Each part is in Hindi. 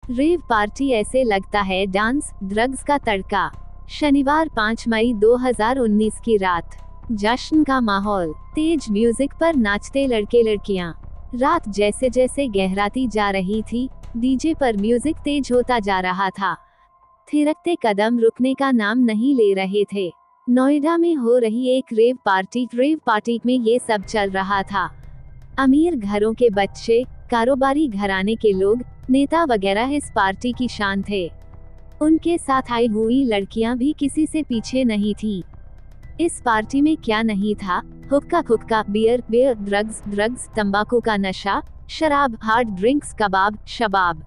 रेव पार्टी ऐसे लगता है डांस ड्रग्स का तड़का। शनिवार 5 मई 2019 की रात, जश्न का माहौल, तेज म्यूजिक पर नाचते लड़के लड़कियां। रात जैसे जैसे गहराती जा रही थी, डीजे पर म्यूजिक तेज होता जा रहा था। थिरकते कदम रुकने का नाम नहीं ले रहे थे। नोएडा में हो रही एक रेव पार्टी में ये सब चल रहा था। अमीर घरों के बच्चे, कारोबारी घराने के लोग, नेता वगैरह इस पार्टी की शान थे। उनके साथ आई हुई लड़कियां भी किसी से पीछे नहीं थी। इस पार्टी में क्या नहीं था? हुक्का, बियर, ड्रग्स, तंबाकू का नशा, शराब, हार्ड ड्रिंक्स, कबाब, शबाब।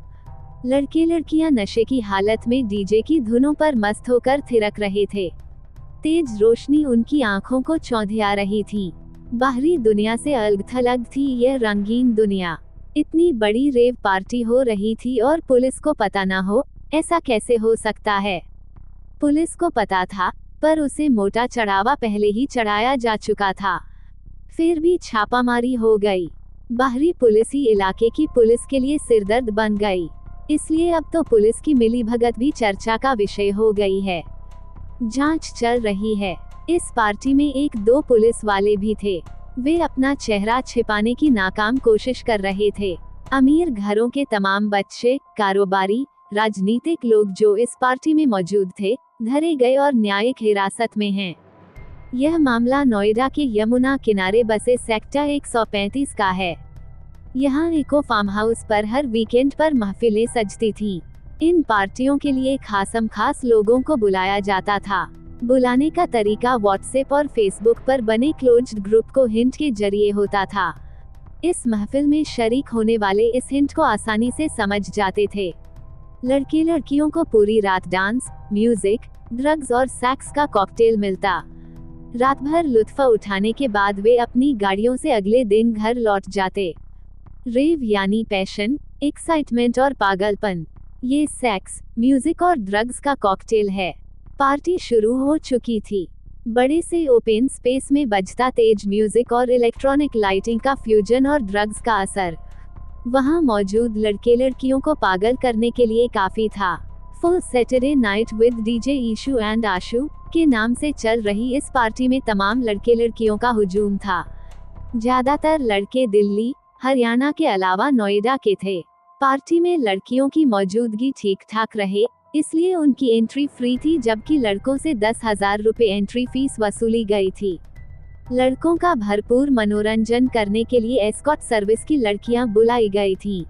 लड़के लड़कियां नशे की हालत में डीजे की धुनों पर मस्त होकर थिरक रहे थे। तेज रोशनी उनकी आंखों को चौंधिया रही थी। बाहरी दुनिया से अलग थलग थी यह रंगीन दुनिया। इतनी बड़ी रेव पार्टी हो रही थी और पुलिस को पता न हो, ऐसा कैसे हो सकता है? पुलिस को पता था, पर उसे मोटा चढ़ावा पहले ही चढ़ाया जा चुका था। फिर भी छापामारी हो गई। बाहरी पुलिस ही इलाके की पुलिस के लिए सिरदर्द बन गई। इसलिए अब तो पुलिस की मिलीभगत भी चर्चा का विषय हो गई है। जांच चल रही है। इस पार्टी में 1-2 पुलिस वाले भी थे। वे अपना चेहरा छिपाने की नाकाम कोशिश कर रहे थे। अमीर घरों के तमाम बच्चे, कारोबारी, राजनीतिक लोग जो इस पार्टी में मौजूद थे, धरे गए और न्यायिक हिरासत में हैं। यह मामला नोएडा के यमुना किनारे बसे सेक्टर 135 का है। यहाँ इको फार्म हाउस पर हर वीकेंड पर महफिलें सजती थीं। इन पार्टियों के लिए खास लोगों को बुलाया जाता था। बुलाने का तरीका व्हाट्सएप और फेसबुक पर बने क्लोज्ड ग्रुप को हिंट के जरिए होता था। इस महफिल में शरीक होने वाले इस हिंट को आसानी से समझ जाते थे। लड़के लड़कियों को पूरी रात डांस, म्यूजिक, ड्रग्स और सेक्स का कॉकटेल मिलता। रात भर लुत्फ उठाने के बाद वे अपनी गाड़ियों से अगले दिन घर लौट जाते। रेव यानी पैशन, एक्साइटमेंट और पागलपन। ये सेक्स, म्यूजिक और ड्रग्स का कॉकटेल है। पार्टी शुरू हो चुकी थी। बड़े से ओपन स्पेस में बजता तेज म्यूजिक और इलेक्ट्रॉनिक लाइटिंग का फ्यूजन और ड्रग्स का असर वहां मौजूद लड़के लड़कियों को पागल करने के लिए काफी था। Full Saturday night with DJ Ishu and Ashu के नाम से चल रही इस पार्टी में तमाम लड़के लड़कियों का हुजूम था। ज्यादातर लड़के दिल्ली, हरियाणा के अलावा नोएडा के थे। पार्टी में लड़कियों की मौजूदगी ठीक ठाक रहे, इसलिए उनकी एंट्री फ्री थी, जबकि लड़कों से 10,000 रुपए एंट्री फीस वसूली गई थी। लड़कों का भरपूर मनोरंजन करने के लिए एस्कॉट सर्विस की लड़कियां बुलाई गई थीं।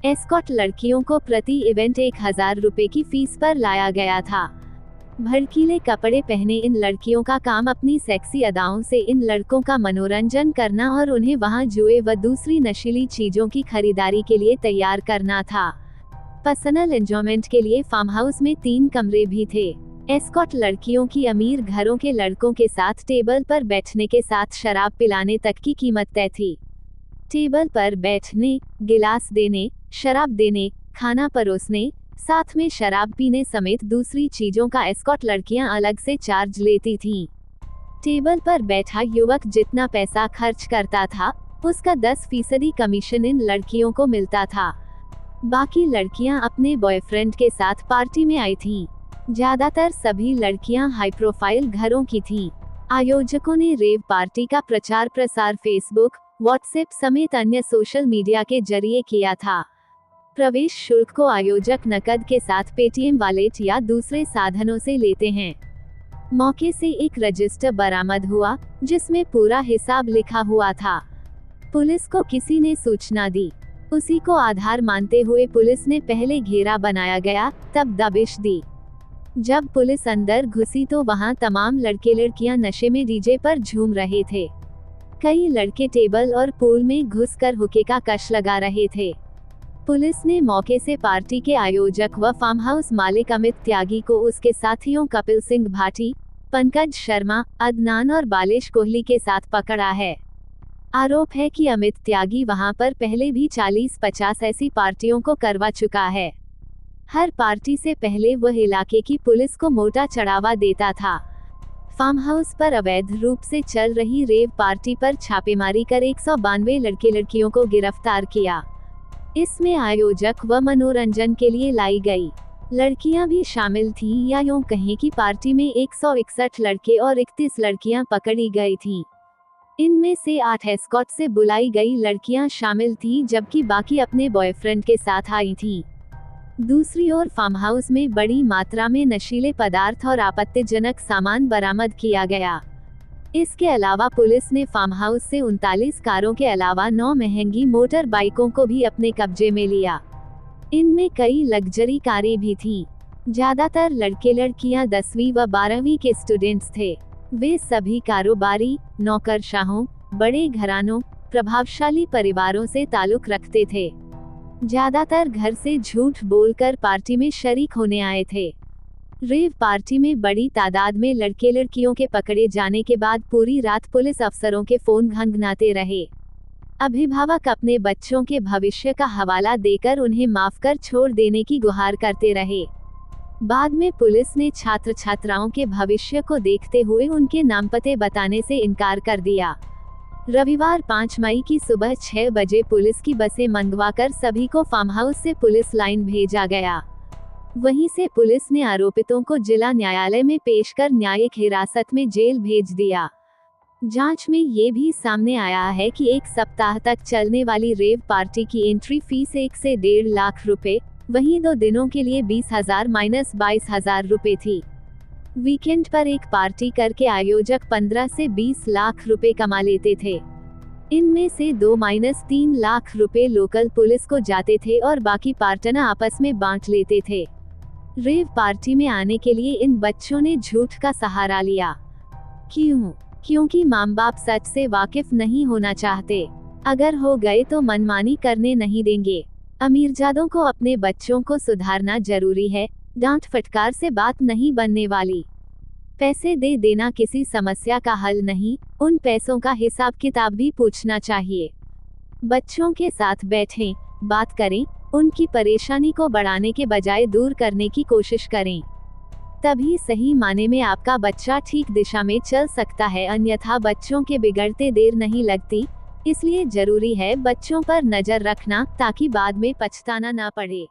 एस्कॉट लड़कियों को प्रति इवेंट 1,000 रुपए की फीस पर लाया गया था। भड़कीले कपड़े पहने इन लड़कियों का काम अपनी सेक्सी अदाओं से इन लड़कों का मनोरंजन करना और उन्हें वहां जुए व दूसरी नशीली चीजों की खरीदारी के लिए तैयार करना था। पर्सनल एंजॉयमेंट के लिए फार्म हाउस में 3 कमरे भी थे। एस्कॉट लड़कियों की अमीर घरों के लड़कों के साथ टेबल पर बैठने के साथ शराब पिलाने तक की कीमत तय थी। टेबल पर बैठने, गिलास देने, शराब देने, खाना परोसने, साथ में शराब पीने समेत दूसरी चीजों का एस्कॉट लड़कियां अलग से चार्ज लेती थीं। टेबल पर बैठा युवक जितना पैसा खर्च करता था, उसका 10% कमीशन इन लड़कियों को मिलता था। बाकी लड़कियां अपने बॉयफ्रेंड के साथ पार्टी में आई थीं। ज्यादातर सभी लड़कियां हाई प्रोफाइल घरों की थीं। आयोजकों ने रेव पार्टी का प्रचार प्रसार फेसबुक, व्हाट्सएप समेत अन्य सोशल मीडिया के जरिए किया था। प्रवेश शुल्क को आयोजक नकद के साथ पेटीएम वॉलेट या दूसरे साधनों से लेते हैं। मौके से एक रजिस्टर बरामद हुआ, जिसमें पूरा हिसाब लिखा हुआ था। पुलिस को किसी ने सूचना दी। उसी को आधार मानते हुए पुलिस ने पहले घेरा बनाया गया, तब दबिश दी। जब पुलिस अंदर घुसी तो वहां तमाम लड़के लड़कियां नशे में डीजे पर झूम रहे थे। कई लड़के टेबल और पूल में घुसकर हुक्के का कश लगा रहे थे। पुलिस ने मौके से पार्टी के आयोजक व फार्म हाउस मालिक अमित त्यागी को उसके साथियों कपिल सिंह भाटी, पंकज शर्मा, अदनान और बालेश कोहली के साथ पकड़ा है। आरोप है कि अमित त्यागी वहां पर पहले भी 40-50 ऐसी पार्टियों को करवा चुका है। हर पार्टी से पहले वह इलाके की पुलिस को मोटा चढ़ावा देता था। फार्म हाउस पर अवैध रूप से चल रही रेव पार्टी पर छापेमारी कर 192 लड़के लड़कियों को गिरफ्तार किया। इसमें आयोजक व मनोरंजन के लिए लाई गई लड़कियां भी शामिल थीं, या यूं कहें कि पार्टी में 161 लड़के और 31 लड़कियां पकड़ी गई थीं। इनमें से 8 एस्कॉर्ट से बुलाई गई लड़कियां शामिल थीं, जबकि बाकी अपने बॉयफ्रेंड के साथ आई थीं। दूसरी ओर फार्म हाउस में बड़ी मात्रा में नशीले पदार्थ और आपत्तिजनक सामान बरामद किया गया। इसके अलावा पुलिस ने फार्म हाउस से 39 कारों के अलावा 9 महंगी मोटर बाइकों को भी अपने कब्जे में लिया। इनमें कई लग्जरी कारें भी थीं। ज्यादातर लड़के लड़कियां 10वीं व 12वीं के स्टूडेंट्स थे। वे सभी कारोबारी, नौकरशाहों, बड़े घरानों, प्रभावशाली परिवारों से ताल्लुक रखते थे। ज्यादातर घर से झूठ बोलकर पार्टी में शरीक होने आए थे। रेव पार्टी में बड़ी तादाद में लड़के लड़कियों के पकड़े जाने के बाद पूरी रात पुलिस अफसरों के फोन घंघनाते रहे। अभिभावक अपने बच्चों के भविष्य का हवाला देकर उन्हें माफ कर छोड़ देने की गुहार करते रहे। बाद में पुलिस ने छात्र छात्राओं के भविष्य को देखते हुए उनके नाम पते बताने से इनकार कर दिया। रविवार 5 मई की सुबह 6 बजे पुलिस की बसें मंगवाकर सभी को फार्म हाउस से पुलिस लाइन भेजा गया। वहीं से पुलिस ने आरोपितों को जिला न्यायालय में पेश कर न्यायिक हिरासत में जेल भेज दिया। जांच में ये भी सामने आया है कि 1 सप्ताह तक चलने वाली रेव पार्टी की एंट्री फीस 1 से 1.5 लाख रुपए, वहीं 2 दिनों के लिए 20,000-22,000 रुपए थी। वीकेंड पर एक पार्टी करके आयोजक 15 से 20 लाख रुपए कमा लेते थे। इनमें से 2-3 लाख रुपए लोकल पुलिस को जाते थे और बाकी पार्टनर आपस में बांट लेते थे। रेव पार्टी में आने के लिए इन बच्चों ने झूठ का सहारा लिया। क्यों? क्योंकि माँ बाप सच से वाकिफ नहीं होना चाहते। अगर हो गए तो मनमानी करने नहीं देंगे। अमीरजादों को अपने बच्चों को सुधारना जरूरी है, डांट फटकार से बात नहीं बनने वाली। पैसे दे देना किसी समस्या का हल नहीं, उन पैसों का हिसाब किताब भी पूछना चाहिए। बच्चों के साथ बैठें, बात करें, उनकी परेशानी को बढ़ाने के बजाय दूर करने की कोशिश करें। तभी सही माने में आपका बच्चा ठीक दिशा में चल सकता है, अन्यथा बच्चों के बिगड़ते देर नहीं लगती। इसलिए जरूरी है बच्चों पर नजर रखना, ताकि बाद में पछताना ना पड़े।